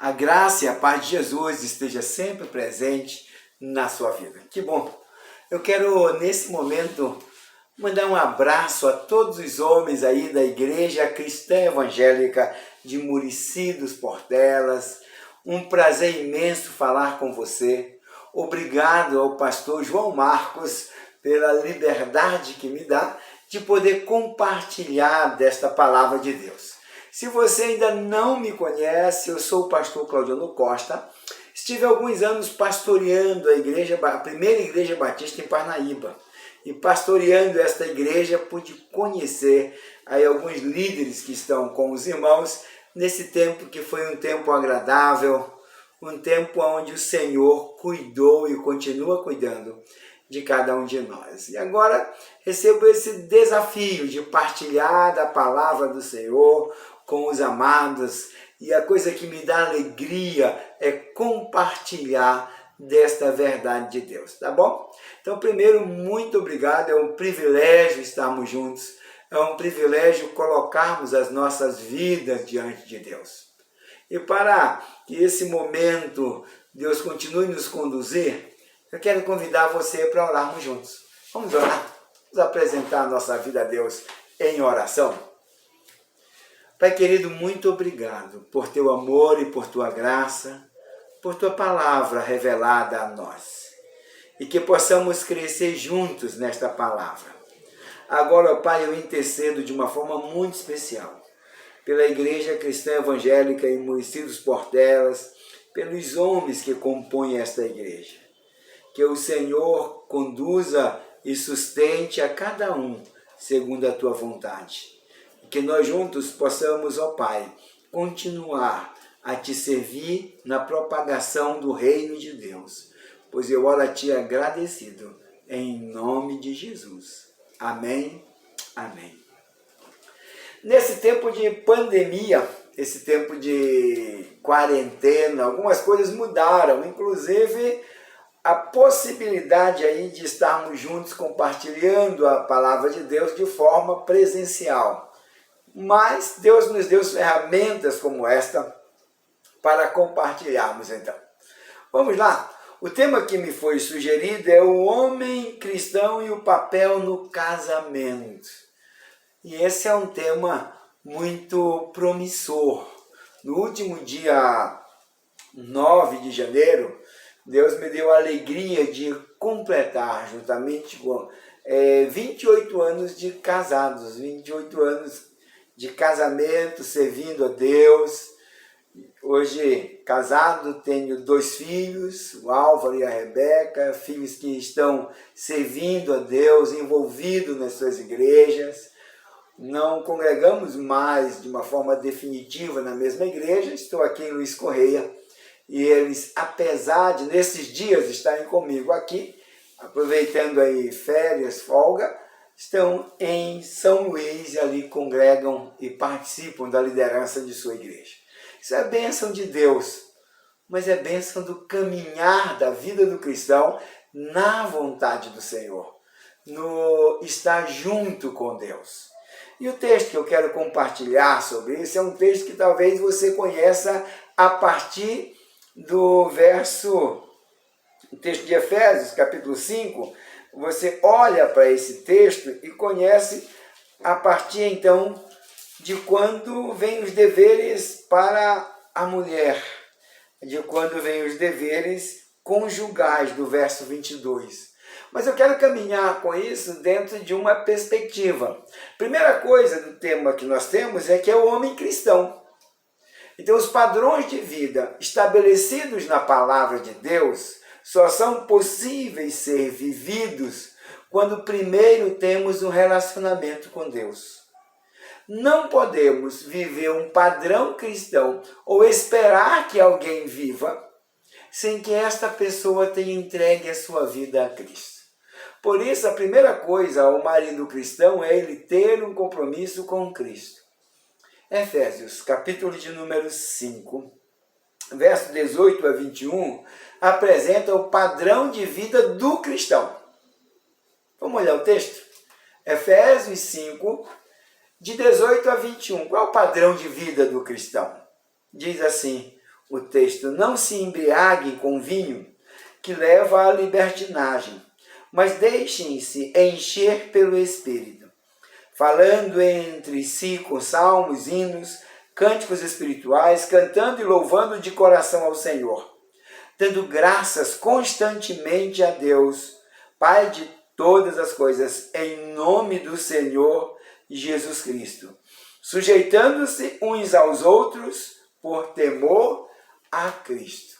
A graça e a paz de Jesus esteja sempre presente na sua vida. Que bom! Eu quero, nesse momento, mandar um abraço a todos os homens aí da Igreja Cristã Evangélica de Murici dos Portelas. Um prazer imenso falar com você. Obrigado ao pastor João Marcos pela liberdade que me dá de poder compartilhar desta palavra de Deus. Se você ainda não me conhece, eu sou o pastor Claudiano Costa. Estive alguns anos pastoreando a primeira igreja batista em Parnaíba. E pastoreando esta igreja, pude conhecer aí alguns líderes que estão com os irmãos nesse tempo que foi um tempo agradável, um tempo onde o Senhor cuidou e continua cuidando de cada um de nós. E agora recebo esse desafio de partilhar da palavra do Senhor com os amados, e a coisa que me dá alegria é compartilhar desta verdade de Deus, tá bom? Então, primeiro, muito obrigado, é um privilégio estarmos juntos, é um privilégio colocarmos as nossas vidas diante de Deus. E para que esse momento Deus continue nos conduzir, eu quero convidar você para orarmos juntos. Vamos orar? Vamos apresentar a nossa vida a Deus em oração? Pai querido, muito obrigado por teu amor e por tua graça, por tua palavra revelada a nós. E que possamos crescer juntos nesta palavra. Agora, Pai, eu intercedo de uma forma muito especial pela Igreja Cristã Evangélica em Murici dos Portelas, pelos homens que compõem esta igreja. Que o Senhor conduza e sustente a cada um segundo a tua vontade. Que nós juntos possamos, ó Pai, continuar a te servir na propagação do reino de Deus, pois eu oro a ti agradecido, em nome de Jesus. Amém, amém. Nesse tempo de pandemia, esse tempo de quarentena, algumas coisas mudaram, inclusive a possibilidade aí de estarmos juntos compartilhando a palavra de Deus de forma presencial. Mas Deus nos deu ferramentas como esta para compartilharmos então. Vamos lá. O tema que me foi sugerido é o homem cristão e o papel no casamento. E esse é um tema muito promissor. No último dia 9 de janeiro, Deus me deu a alegria de completar, juntamente com 28 anos de casados, 28 anos de casamento, servindo a Deus. Hoje, casado, tenho 2 filhos, o Álvaro e a Rebeca, filhos que estão servindo a Deus, envolvidos nas suas igrejas. Não congregamos mais de uma forma definitiva na mesma igreja, estou aqui em Luiz Correia, e eles, apesar de nesses dias estarem comigo aqui, aproveitando aí férias, folga, estão em São Luís e ali congregam e participam da liderança de sua igreja. Isso é bênção de Deus, mas é bênção do caminhar da vida do cristão na vontade do Senhor, no estar junto com Deus. E o texto que eu quero compartilhar sobre isso é um texto que talvez você conheça a partir do o texto de Efésios, capítulo 5, você olha para esse texto e conhece a partir, então, de quando vêm os deveres para a mulher, de quando vêm os deveres conjugais, do verso 22. Mas eu quero caminhar com isso dentro de uma perspectiva. Primeira coisa do tema que nós temos é que é o homem cristão. Então, os padrões de vida estabelecidos na palavra de Deus só são possíveis ser vividos quando primeiro temos um relacionamento com Deus. Não podemos viver um padrão cristão ou esperar que alguém viva sem que esta pessoa tenha entregue a sua vida a Cristo. Por isso, a primeira coisa ao marido cristão é ele ter um compromisso com Cristo. Efésios, capítulo de número 5, verso 18 a 21, apresenta o padrão de vida do cristão. Vamos olhar o texto? Efésios 5, de 18 a 21. Qual é o padrão de vida do cristão? Diz assim: o texto, não se embriaguem com vinho, que leva à libertinagem, mas deixem-se encher pelo Espírito, falando entre si com salmos, hinos, cânticos espirituais, cantando e louvando de coração ao Senhor, dando graças constantemente a Deus, Pai de todas as coisas, em nome do Senhor Jesus Cristo, sujeitando-se uns aos outros por temor a Cristo.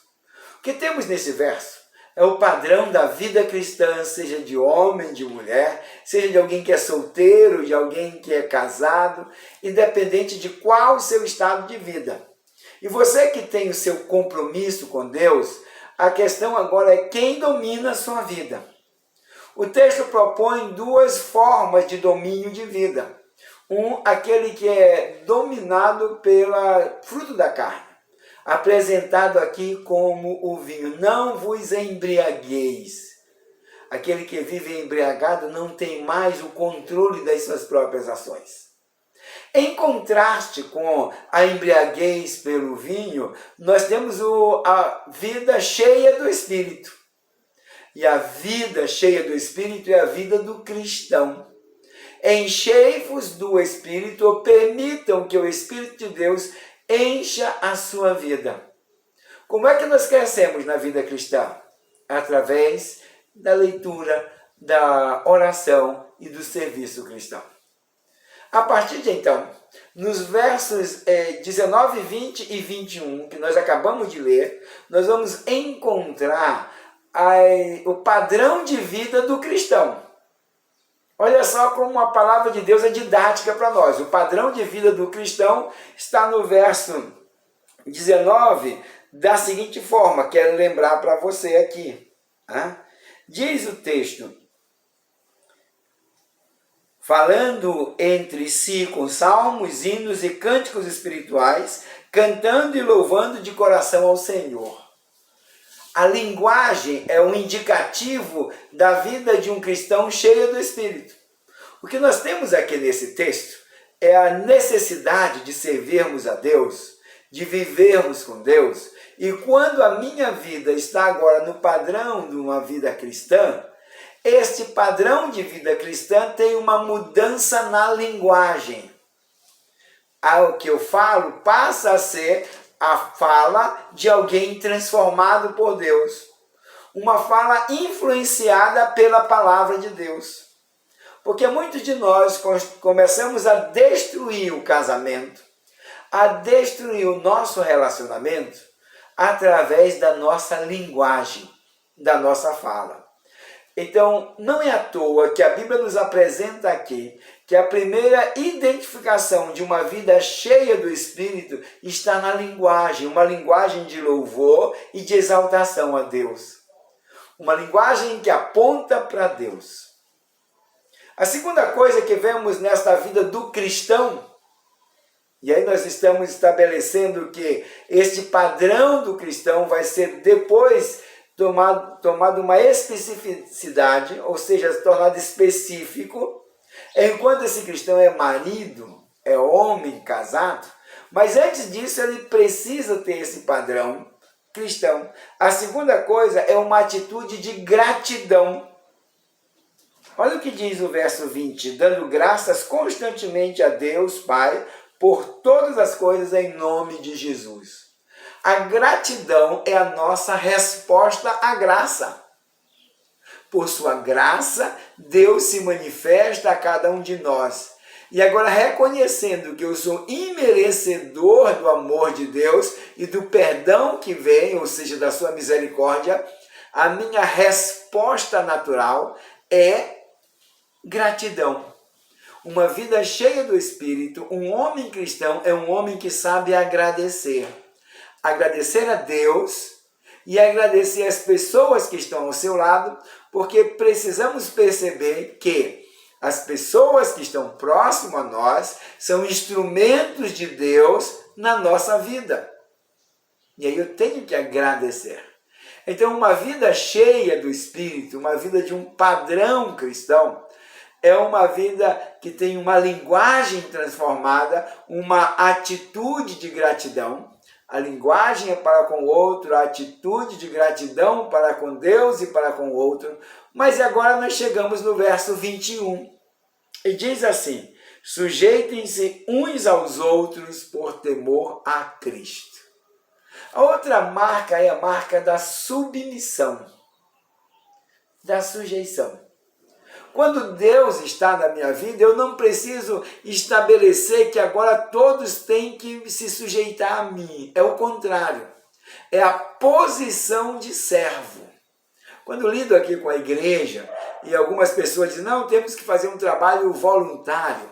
O que temos nesse verso é o padrão da vida cristã, seja de homem, de mulher, seja de alguém que é solteiro, de alguém que é casado, independente de qual o seu estado de vida. E você que tem o seu compromisso com Deus, a questão agora é quem domina a sua vida. O texto propõe duas formas de domínio de vida. Aquele que é dominado pelo fruto da carne, apresentado aqui como o vinho. Não vos embriagueis. Aquele que vive embriagado não tem mais o controle das suas próprias ações. Em contraste com a embriaguez pelo vinho, nós temos a vida cheia do Espírito. E a vida cheia do Espírito é a vida do cristão. Enchei-vos do Espírito, ou permitam que o Espírito de Deus encha a sua vida. Como é que nós crescemos na vida cristã? Através da leitura, da oração e do serviço cristão. A partir de então, nos versos 19, 20 e 21, que nós acabamos de ler, nós vamos encontrar o padrão de vida do cristão. Olha só como a palavra de Deus é didática para nós. O padrão de vida do cristão está no verso 19, da seguinte forma, quero lembrar para você aqui. Diz o texto, falando entre si com salmos, hinos e cânticos espirituais, cantando e louvando de coração ao Senhor. A linguagem é um indicativo da vida de um cristão cheio do Espírito. O que nós temos aqui nesse texto é a necessidade de servirmos a Deus, de vivermos com Deus. E quando a minha vida está agora no padrão de uma vida cristã, este padrão de vida cristã tem uma mudança na linguagem. O que eu falo passa a ser a fala de alguém transformado por Deus. Uma fala influenciada pela palavra de Deus. Porque muitos de nós começamos a destruir o casamento, a destruir o nosso relacionamento através da nossa linguagem, da nossa fala. Então, não é à toa que a Bíblia nos apresenta aqui que a primeira identificação de uma vida cheia do Espírito está na linguagem, uma linguagem de louvor e de exaltação a Deus. Uma linguagem que aponta para Deus. A segunda coisa que vemos nesta vida do cristão, e aí nós estamos estabelecendo que este padrão do cristão vai ser depois tomado uma especificidade, ou seja, se tornado específico, enquanto esse cristão é marido, é homem casado, mas antes disso ele precisa ter esse padrão cristão. A segunda coisa é uma atitude de gratidão. Olha o que diz o verso 20, dando graças constantemente a Deus, Pai, por todas as coisas em nome de Jesus. A gratidão é a nossa resposta à graça. Por sua graça, Deus se manifesta a cada um de nós. E agora, reconhecendo que eu sou imerecedor do amor de Deus e do perdão que vem, ou seja, da sua misericórdia, a minha resposta natural é gratidão. Uma vida cheia do Espírito, um homem cristão é um homem que sabe agradecer. Agradecer a Deus e agradecer as pessoas que estão ao seu lado, porque precisamos perceber que as pessoas que estão próximas a nós são instrumentos de Deus na nossa vida. E aí eu tenho que agradecer. Então, uma vida cheia do Espírito, uma vida de um padrão cristão, é uma vida que tem uma linguagem transformada, uma atitude de gratidão, A linguagem é para com o outro, a atitude de gratidão para com Deus e para com o outro. Mas agora nós chegamos no verso 21. E diz assim: sujeitem-se uns aos outros por temor a Cristo. A outra marca é a marca da submissão, da sujeição. Quando Deus está na minha vida, eu não preciso estabelecer que agora todos têm que se sujeitar a mim. É o contrário. É a posição de servo. Quando eu lido aqui com a igreja, e algumas pessoas dizem, não, temos que fazer um trabalho voluntário.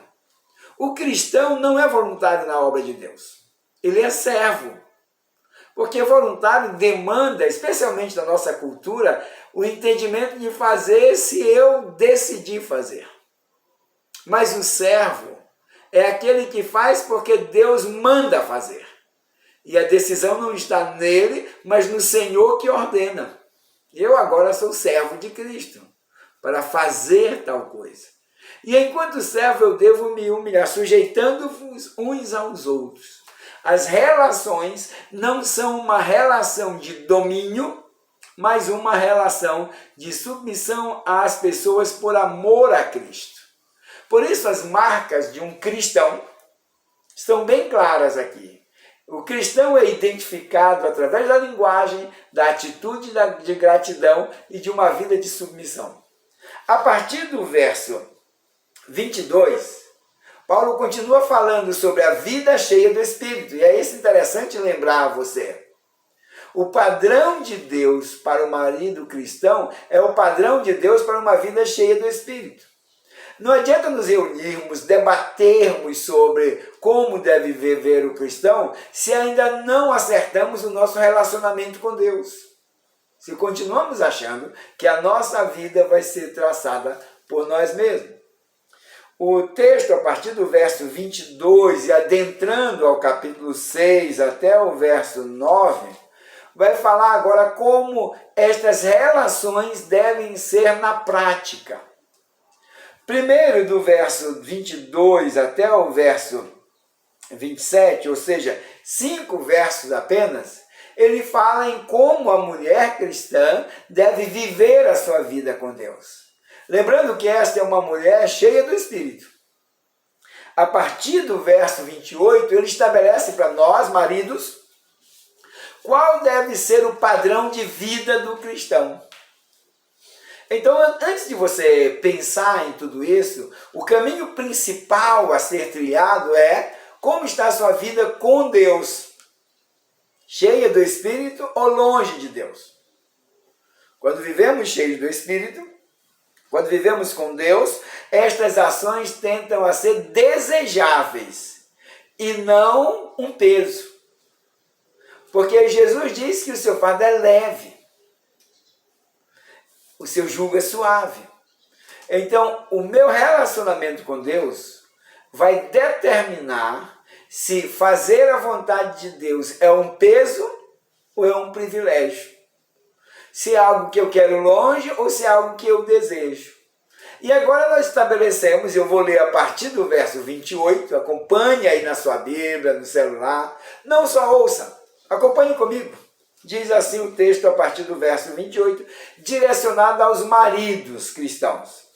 O cristão não é voluntário na obra de Deus. Ele é servo. Porque voluntário demanda, especialmente na nossa cultura, o entendimento de fazer se eu decidir fazer. Mas o servo é aquele que faz porque Deus manda fazer. E a decisão não está nele, mas no Senhor que ordena. Eu agora sou servo de Cristo, para fazer tal coisa. E enquanto servo eu devo me humilhar, sujeitando-vos uns aos outros. As relações não são uma relação de domínio, mas uma relação de submissão às pessoas por amor a Cristo. Por isso as marcas de um cristão estão bem claras aqui. O cristão é identificado através da linguagem, da atitude de gratidão e de uma vida de submissão. A partir do verso 22, Paulo continua falando sobre a vida cheia do Espírito. E é isso interessante lembrar a você. O padrão de Deus para o marido cristão é o padrão de Deus para uma vida cheia do Espírito. Não adianta nos reunirmos, debatermos sobre como deve viver o cristão, se ainda não acertamos o nosso relacionamento com Deus. Se continuamos achando que a nossa vida vai ser traçada por nós mesmos. O texto, a partir do verso 22 e adentrando ao capítulo 6 até o verso 9, vai falar agora como estas relações devem ser na prática. Primeiro, do verso 22 até o verso 27, ou seja, 5 versos apenas, ele fala em como a mulher cristã deve viver a sua vida com Deus. Lembrando que esta é uma mulher cheia do Espírito. A partir do verso 28, ele estabelece para nós, maridos, qual deve ser o padrão de vida do cristão. Então, antes de você pensar em tudo isso, o caminho principal a ser trilhado é como está a sua vida com Deus. Cheia do Espírito ou longe de Deus? Quando vivemos cheios do Espírito, quando vivemos com Deus, estas ações tentam a ser desejáveis e não um peso. Porque Jesus disse que o seu fardo é leve, o seu jugo é suave. Então, o meu relacionamento com Deus vai determinar se fazer a vontade de Deus é um peso ou é um privilégio. Se é algo que eu quero longe ou se é algo que eu desejo. E agora nós estabelecemos, eu vou ler a partir do verso 28, acompanhe aí na sua Bíblia, no celular, não só ouça, acompanhe comigo. Diz assim o texto a partir do verso 28, direcionado aos maridos cristãos.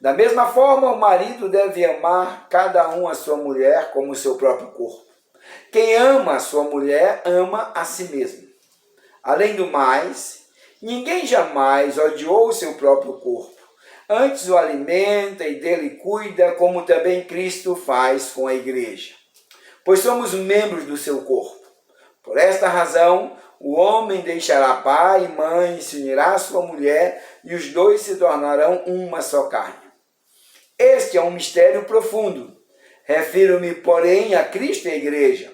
Da mesma forma, o marido deve amar cada um a sua mulher como o seu próprio corpo. Quem ama a sua mulher, ama a si mesmo. Além do mais, ninguém jamais odiou o seu próprio corpo. Antes o alimenta e dele cuida, como também Cristo faz com a igreja. Pois somos membros do seu corpo. Por esta razão, o homem deixará pai e mãe, se unirá à sua mulher, e os dois se tornarão uma só carne. Este é um mistério profundo. Refiro-me, porém, a Cristo e a igreja.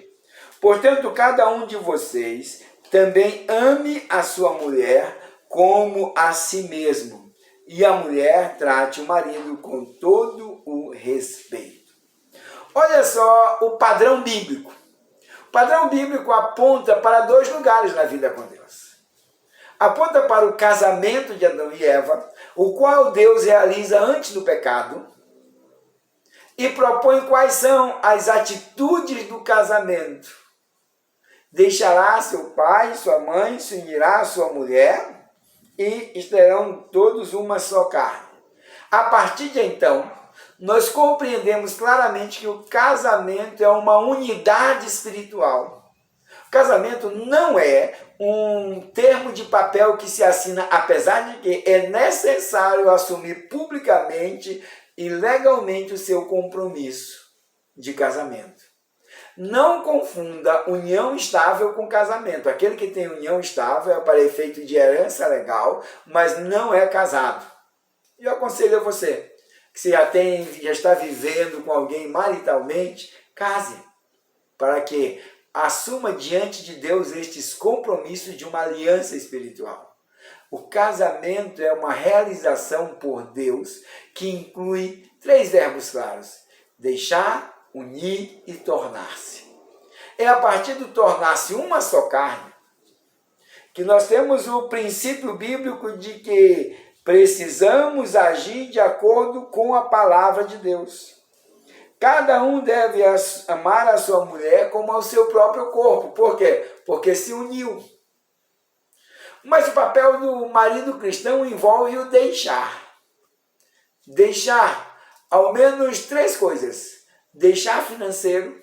Portanto, cada um de vocês também ame a sua mulher como a si mesmo, e a mulher trate o marido com todo o respeito. Olha só o padrão bíblico. O padrão bíblico aponta para dois lugares na vida com Deus. Aponta para o casamento de Adão e Eva, o qual Deus realiza antes do pecado, e propõe quais são as atitudes do casamento deixará seu pai e sua mãe, se unirá à sua mulher e estarão todos uma só carne. A partir de então, nós compreendemos claramente que o casamento é uma unidade espiritual. O casamento não é um termo de papel que se assina, apesar de que é necessário assumir publicamente e legalmente o seu compromisso de casamento. Não confunda união estável com casamento. Aquele que tem união estável é para efeito de herança legal, mas não é casado. E eu aconselho a você, que você já está vivendo com alguém maritalmente, case, para que assuma diante de Deus estes compromissos de uma aliança espiritual. O casamento é uma realização por Deus que inclui 3 verbos claros: deixar, unir e tornar-se. É a partir do tornar-se uma só carne que nós temos o princípio bíblico de que precisamos agir de acordo com a palavra de Deus. Cada um deve amar a sua mulher como ao seu próprio corpo. Por quê? Porque se uniu. Mas o papel do marido cristão envolve o deixar. Deixar ao menos 3 coisas. Deixar financeiro,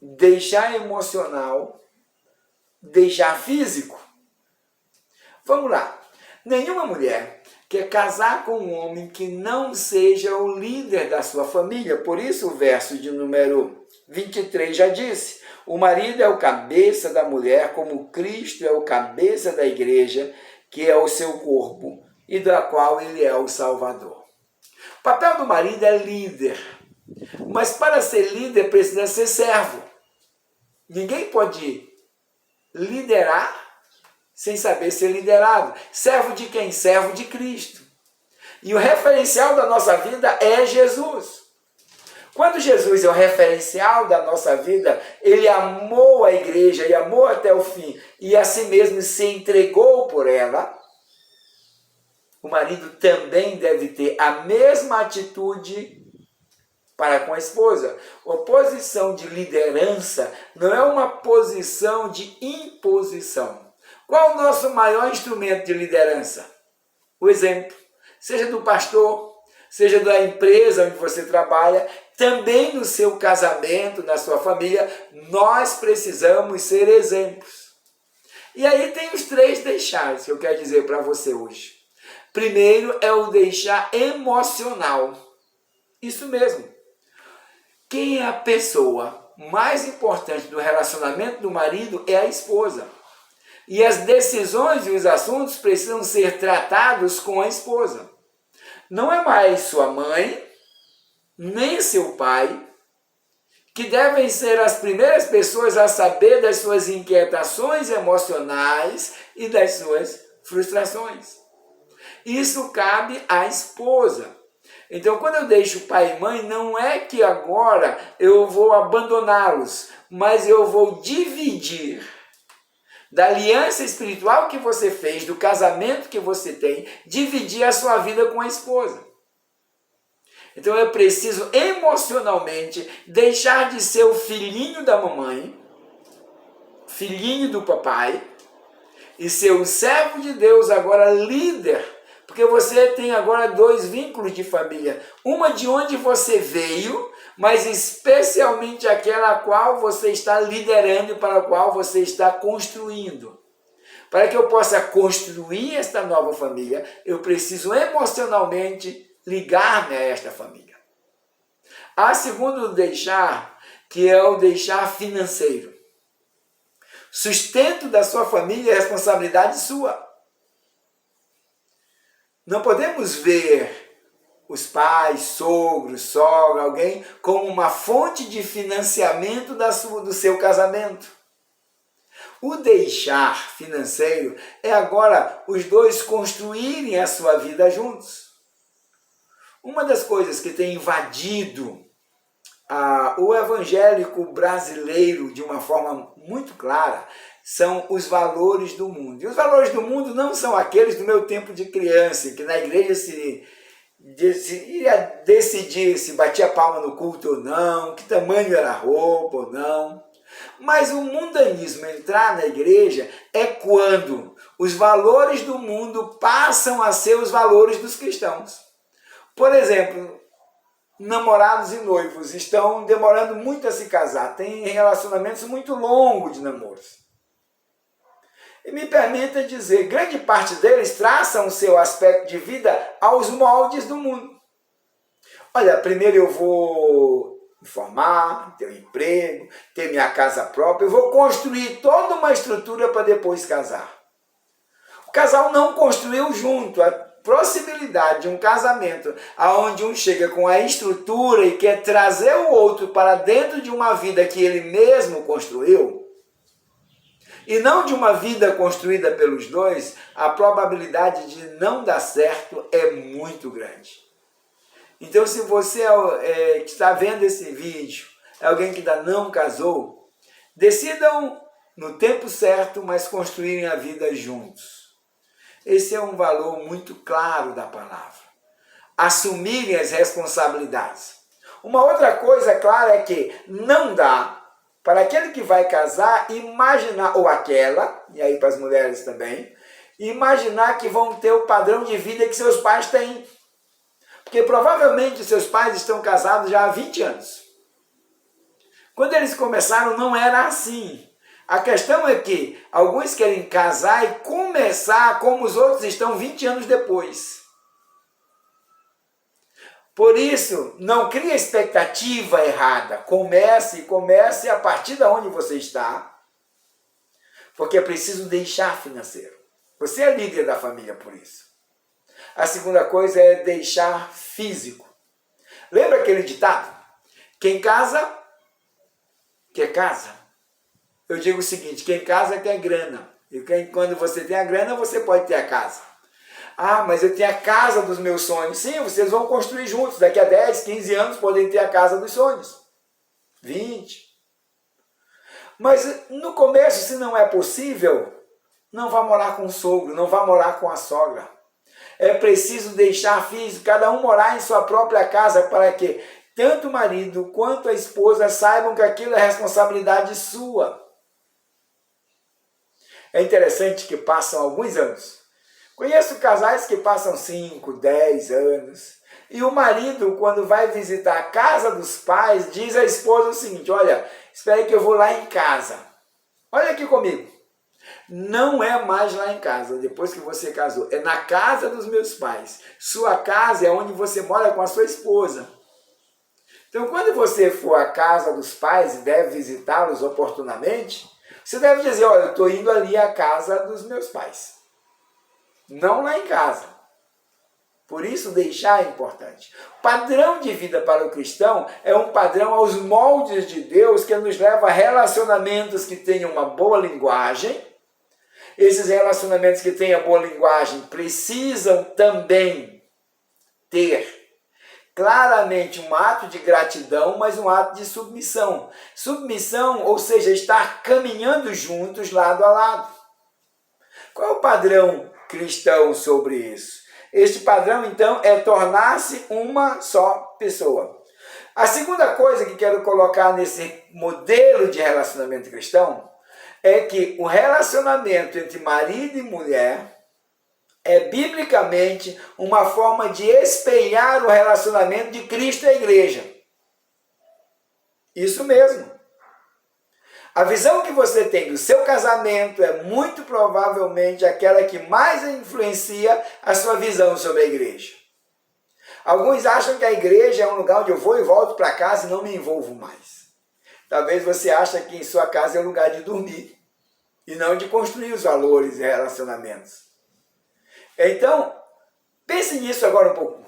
deixar emocional, deixar físico. Vamos lá. Nenhuma mulher quer casar com um homem que não seja o líder da sua família. Por isso o verso de número 23 já disse: o marido é o cabeça da mulher, como Cristo é o cabeça da igreja, que é o seu corpo, e da qual ele é o Salvador. O papel do marido é líder, mas para ser líder precisa ser servo. Ninguém pode liderar sem saber ser liderado. Servo de quem? Servo de Cristo. E o referencial da nossa vida é Jesus. Quando Jesus é o referencial da nossa vida, ele amou a igreja e amou até o fim, e a si mesmo se entregou por ela. O marido também deve ter a mesma atitude para com a esposa. A posição de liderança não é uma posição de imposição. Qual o nosso maior instrumento de liderança? O exemplo. Seja do pastor, seja da empresa onde você trabalha, também no seu casamento, na sua família, nós precisamos ser exemplos. E aí tem os 3 deixares que eu quero dizer para você hoje. Primeiro é o deixar emocional. Isso mesmo. Quem é a pessoa mais importante do relacionamento do marido é a esposa. E as decisões e os assuntos precisam ser tratados com a esposa. Não é mais sua mãe, nem seu pai, que devem ser as primeiras pessoas a saber das suas inquietações emocionais e das suas frustrações. Isso cabe à esposa. Então, quando eu deixo pai e mãe, não é que agora eu vou abandoná-los, mas eu vou dividir da aliança espiritual que você fez, do casamento que você tem, dividir a sua vida com a esposa. Então eu preciso emocionalmente deixar de ser o filhinho da mamãe, filhinho do papai, e ser o servo de Deus, agora líder, porque você tem agora 2 vínculos de família. Uma de onde você veio, mas especialmente aquela a qual você está liderando e para a qual você está construindo. Para que eu possa construir esta nova família, eu preciso emocionalmente ligar-me a esta família. Há segundo deixar, que é o deixar financeiro. Sustento da sua família é responsabilidade sua. Não podemos ver os pais, sogros, sogra, alguém, como uma fonte de financiamento do seu casamento. O deixar financeiro é agora os 2 construírem a sua vida juntos. Uma das coisas que tem invadido o evangélico brasileiro de uma forma muito clara são os valores do mundo. E os valores do mundo não são aqueles do meu tempo de criança, que na igreja se ia decidir se batia palma no culto ou não, que tamanho era a roupa ou não. Mas o mundanismo entrar na igreja é quando os valores do mundo passam a ser os valores dos cristãos. Por exemplo, namorados e noivos estão demorando muito a se casar, têm relacionamentos muito longos de namoros. E me permita dizer, grande parte deles traçam o seu aspecto de vida aos moldes do mundo. Olha, primeiro eu vou me formar, ter um emprego, ter minha casa própria, eu vou construir toda uma estrutura para depois casar. O casal não construiu junto. A possibilidade de um casamento onde um chega com a estrutura e quer trazer o outro para dentro de uma vida que ele mesmo construiu, e não de uma vida construída pelos dois, a probabilidade de não dar certo é muito grande. Então, se você que está vendo esse vídeo, é alguém que ainda não casou, decidam no tempo certo, mas construírem a vida juntos. Esse é um valor muito claro da palavra. Assumirem as responsabilidades. Uma outra coisa clara é que não dá para aquele que vai casar imaginar, ou aquela, e aí para as mulheres também, imaginar que vão ter o padrão de vida que seus pais têm. Porque provavelmente seus pais estão casados já há 20 anos. Quando eles começaram não era assim. A questão é que alguns querem casar e começar como os outros estão 20 anos depois. Por isso, não crie expectativa errada. Comece a partir de onde você está, porque é preciso deixar financeiro. Você é líder da família por isso. A segunda coisa é deixar físico. Lembra aquele ditado? Quem casa, quer casa. Eu digo o seguinte, quem casa quer grana. E quando você tem a grana, você pode ter a casa. Ah, mas eu tenho a casa dos meus sonhos. Sim, vocês vão construir juntos. Daqui a 10, 15 anos podem ter a casa dos sonhos. 20. Mas no começo, se não é possível, não vá morar com o sogro, não vá morar com a sogra. É preciso deixar físico, cada um morar em sua própria casa para que tanto o marido quanto a esposa saibam que aquilo é responsabilidade sua. É interessante que passam alguns anos. Conheço casais que passam 5, 10 anos. E o marido, quando vai visitar a casa dos pais, diz à esposa o seguinte, olha, espere que eu vou lá em casa. Olha aqui comigo. Não é mais lá em casa, depois que você casou. É na casa dos meus pais. Sua casa é onde você mora com a sua esposa. Então, quando você for à casa dos pais e deve visitá-los oportunamente, você deve dizer, olha, eu estou indo ali à casa dos meus pais. Não lá em casa. Por isso, deixar é importante. O padrão de vida para o cristão é um padrão aos moldes de Deus que nos leva a relacionamentos que tenham uma boa linguagem. Esses relacionamentos que tenham boa linguagem precisam também ter claramente um ato de gratidão, mas um ato de submissão. Submissão, ou seja, estar caminhando juntos lado a lado. Qual é o padrão cristão sobre isso? Este padrão, então, é tornar-se uma só pessoa. A segunda coisa que quero colocar nesse modelo de relacionamento cristão é que o relacionamento entre marido e mulher é biblicamente uma forma de espelhar o relacionamento de Cristo e a igreja. Isso mesmo. A visão que você tem do seu casamento é muito provavelmente aquela que mais influencia a sua visão sobre a igreja. Alguns acham que a igreja é um lugar onde eu vou e volto para casa e não me envolvo mais. Talvez você ache que em sua casa é um lugar de dormir e não de construir os valores e relacionamentos. Então, pense nisso agora um pouco.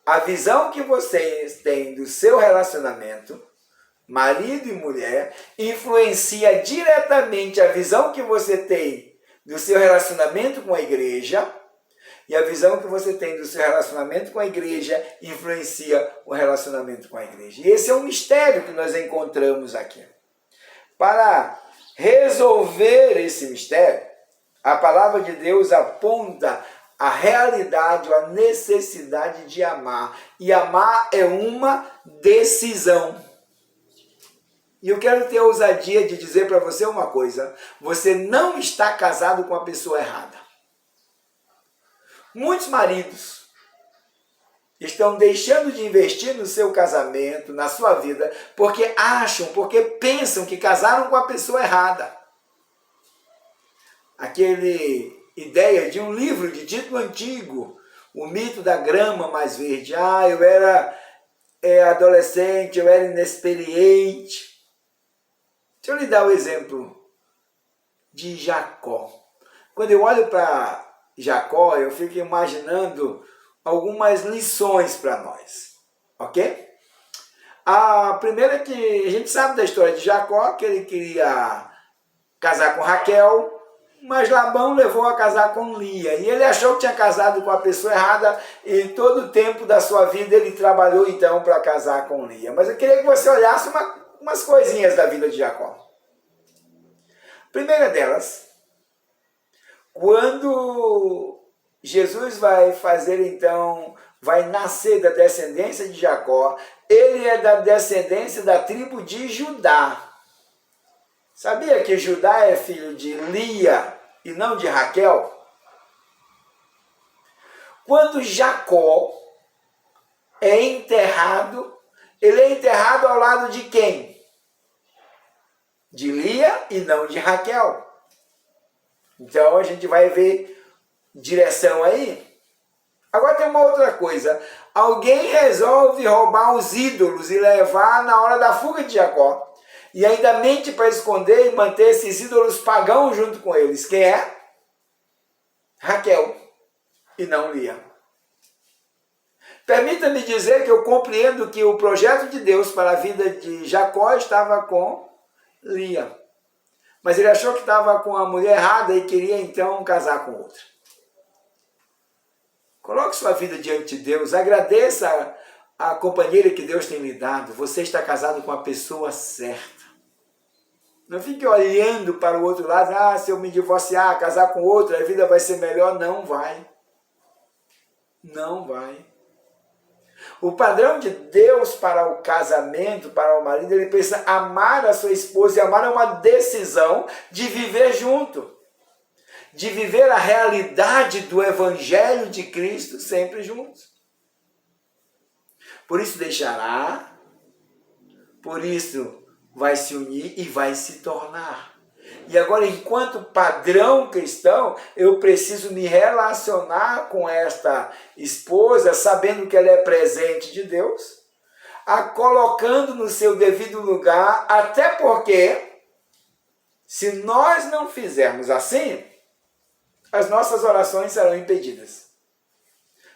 A visão que vocês têm do seu relacionamento, marido e mulher, influencia diretamente a visão que você tem do seu relacionamento com a igreja, e a visão que você tem do seu relacionamento com a igreja influencia o relacionamento com a igreja. E esse é um mistério que nós encontramos aqui. Para resolver esse mistério, a palavra de Deus aponta a realidade, a necessidade de amar. E amar é uma decisão. E eu quero ter a ousadia de dizer para você uma coisa: você não está casado com a pessoa errada. Muitos maridos estão deixando de investir no seu casamento, na sua vida, porque pensam que casaram com a pessoa errada. Aquele ideia de um livro de título antigo, O Mito da Grama Mais Verde. Eu era adolescente, eu era inexperiente. Deixa eu lhe dar o exemplo de Jacó. Quando eu olho para Jacó, eu fico imaginando algumas lições para nós, ok? A primeira é que a gente sabe da história de Jacó, que ele queria casar com Raquel, mas Labão levou a casar com Lia. E ele achou que tinha casado com a pessoa errada e todo o tempo da sua vida ele trabalhou então para casar com Lia. Mas eu queria que você olhasse umas coisinhas da vida de Jacó. Primeira delas, quando Jesus vai nascer da descendência de Jacó, ele é da descendência da tribo de Judá. Sabia que Judá é filho de Lia e não de Raquel? Quando Jacó é enterrado, ele é enterrado ao lado de quem? De Lia e não de Raquel. Então a gente vai ver direção aí. Agora tem uma outra coisa. Alguém resolve roubar os ídolos e levar na hora da fuga de Jacó. E ainda mente para esconder e manter esses ídolos pagãos junto com eles. Quem é? Raquel e não Lia. Permita-me dizer que eu compreendo que o projeto de Deus para a vida de Jacó estava com Lia. Mas ele achou que estava com a mulher errada e queria então casar com outra. Coloque sua vida diante de Deus, agradeça a companheira que Deus tem lhe dado. Você está casado com a pessoa certa. Não fique olhando para o outro lado, se eu me divorciar, casar com outra, a vida vai ser melhor. Não vai. Não vai. O padrão de Deus para o casamento, para o marido, ele precisa amar a sua esposa, e amar é uma decisão de viver junto, de viver a realidade do Evangelho de Cristo sempre juntos. Por isso deixará, por isso vai se unir e vai se tornar. E agora, enquanto padrão cristão, eu preciso me relacionar com esta esposa, sabendo que ela é presente de Deus, a colocando no seu devido lugar, até porque, se nós não fizermos assim, as nossas orações serão impedidas.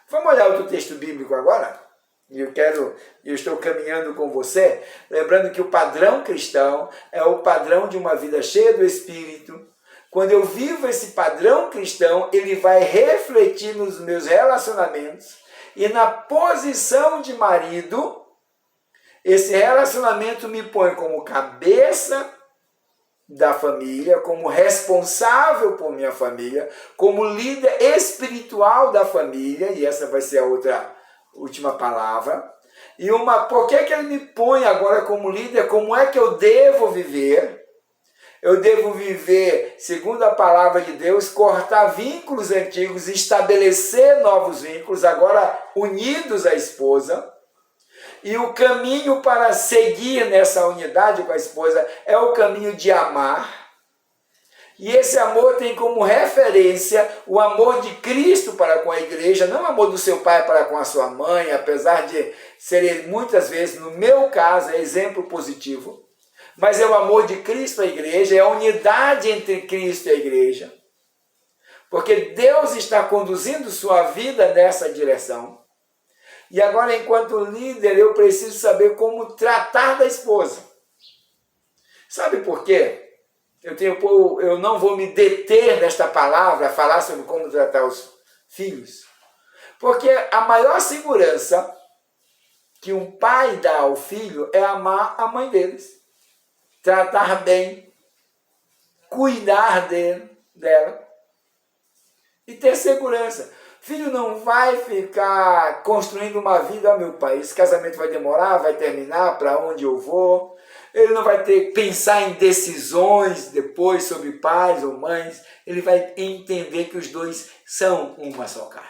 Vamos olhar outro texto bíblico agora? Eu estou caminhando com você, lembrando que o padrão cristão é o padrão de uma vida cheia do Espírito. Quando eu vivo esse padrão cristão, ele vai refletir nos meus relacionamentos, e na posição de marido, esse relacionamento me põe como cabeça da família, como responsável por minha família, como líder espiritual da família, e essa vai ser a última palavra. E por que ele me põe agora como líder? Como é que eu devo viver? Eu devo viver, segundo a palavra de Deus, cortar vínculos antigos, estabelecer novos vínculos, agora unidos à esposa. E o caminho para seguir nessa unidade com a esposa é o caminho de amar. E esse amor tem como referência o amor de Cristo para com a igreja, não o amor do seu pai para com a sua mãe, apesar de ser muitas vezes, no meu caso, é exemplo positivo. Mas é o amor de Cristo à igreja, é a unidade entre Cristo e a igreja. Porque Deus está conduzindo sua vida nessa direção. E agora, enquanto líder, eu preciso saber como tratar da esposa. Sabe por quê? Eu não vou me deter nesta palavra a falar sobre como tratar os filhos. Porque a maior segurança que um pai dá ao filho é amar a mãe deles. Tratar bem, cuidar dela e ter segurança. Filho não vai ficar construindo uma vida, meu pai, esse casamento vai demorar, vai terminar, para onde eu vou? ele não vai ter que pensar em decisões depois sobre pais ou mães, ele vai entender que os dois são uma só carne.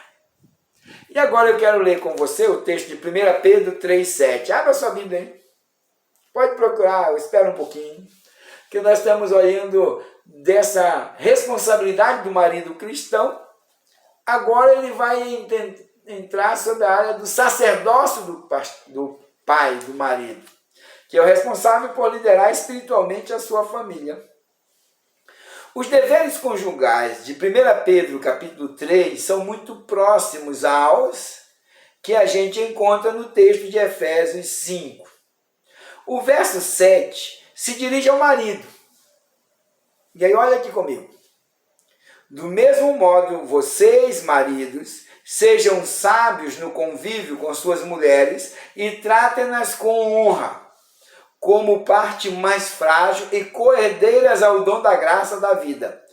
E agora eu quero ler com você o texto de 1 Pedro 3,7. Abra sua Bíblia aí. Pode procurar, eu espero um pouquinho. Que nós estamos olhando dessa responsabilidade do marido cristão. Agora ele vai entrar sobre a área do sacerdócio do pai, do marido, que é o responsável por liderar espiritualmente a sua família. Os deveres conjugais de 1 Pedro capítulo 3 são muito próximos aos que a gente encontra no texto de Efésios 5. O verso 7 se dirige ao marido. E aí olha aqui comigo. Do mesmo modo, vocês, maridos, sejam sábios no convívio com suas mulheres e tratem-nas com honra, como parte mais frágil e coerdeiras ao dom da graça da vida,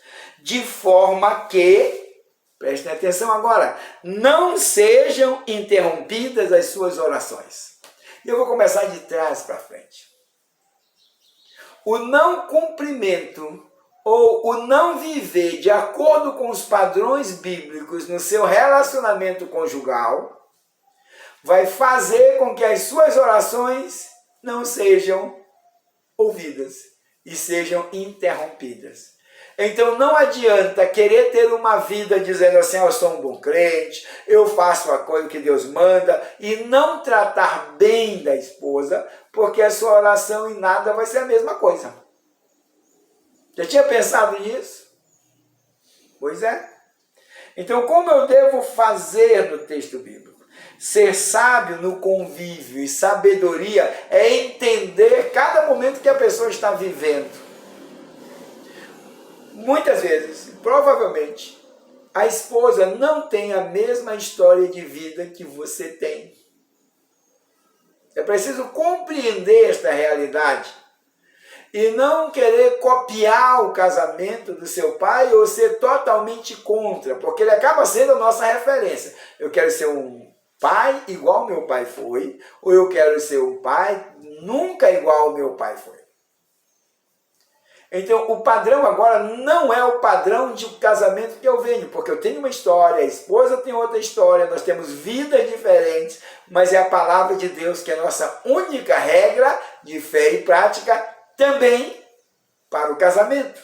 de forma que, prestem atenção agora, não sejam interrompidas as suas orações. E eu vou começar de trás para frente. O não cumprimento ou o não viver de acordo com os padrões bíblicos no seu relacionamento conjugal vai fazer com que as suas orações não sejam ouvidas e sejam interrompidas. Então não adianta querer ter uma vida dizendo assim, eu sou um bom crente, eu faço a coisa que Deus manda, e não tratar bem da esposa, porque a sua oração em nada vai ser a mesma coisa. Já tinha pensado nisso? Pois é. Então, como eu devo fazer no texto bíblico? Ser sábio no convívio e sabedoria é entender cada momento que a pessoa está vivendo. Muitas vezes, provavelmente, a esposa não tem a mesma história de vida que você tem. É preciso compreender esta realidade e não querer copiar o casamento do seu pai ou ser totalmente contra, porque ele acaba sendo a nossa referência. Eu quero ser um pai igual meu pai foi, ou eu quero ser um pai nunca igual ao meu pai foi. Então, o padrão agora não é o padrão de casamento que eu venho, porque eu tenho uma história, a esposa tem outra história, nós temos vidas diferentes, mas é a palavra de Deus que é a nossa única regra de fé e prática também para o casamento.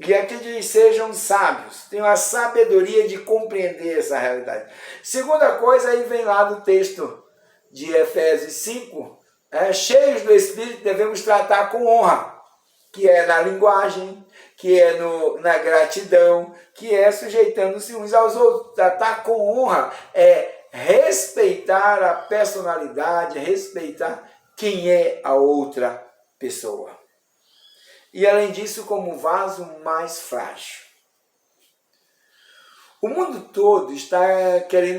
E aqui diz, sejam sábios, tenham a sabedoria de compreender essa realidade. Segunda coisa, aí vem lá do texto de Efésios 5, cheios do Espírito devemos tratar com honra, que é na linguagem, que é na gratidão, que é sujeitando-se uns aos outros. Tratar com honra é respeitar a personalidade, respeitar quem é a outra pessoa. E além disso, como vaso mais frágil. O mundo todo está querendo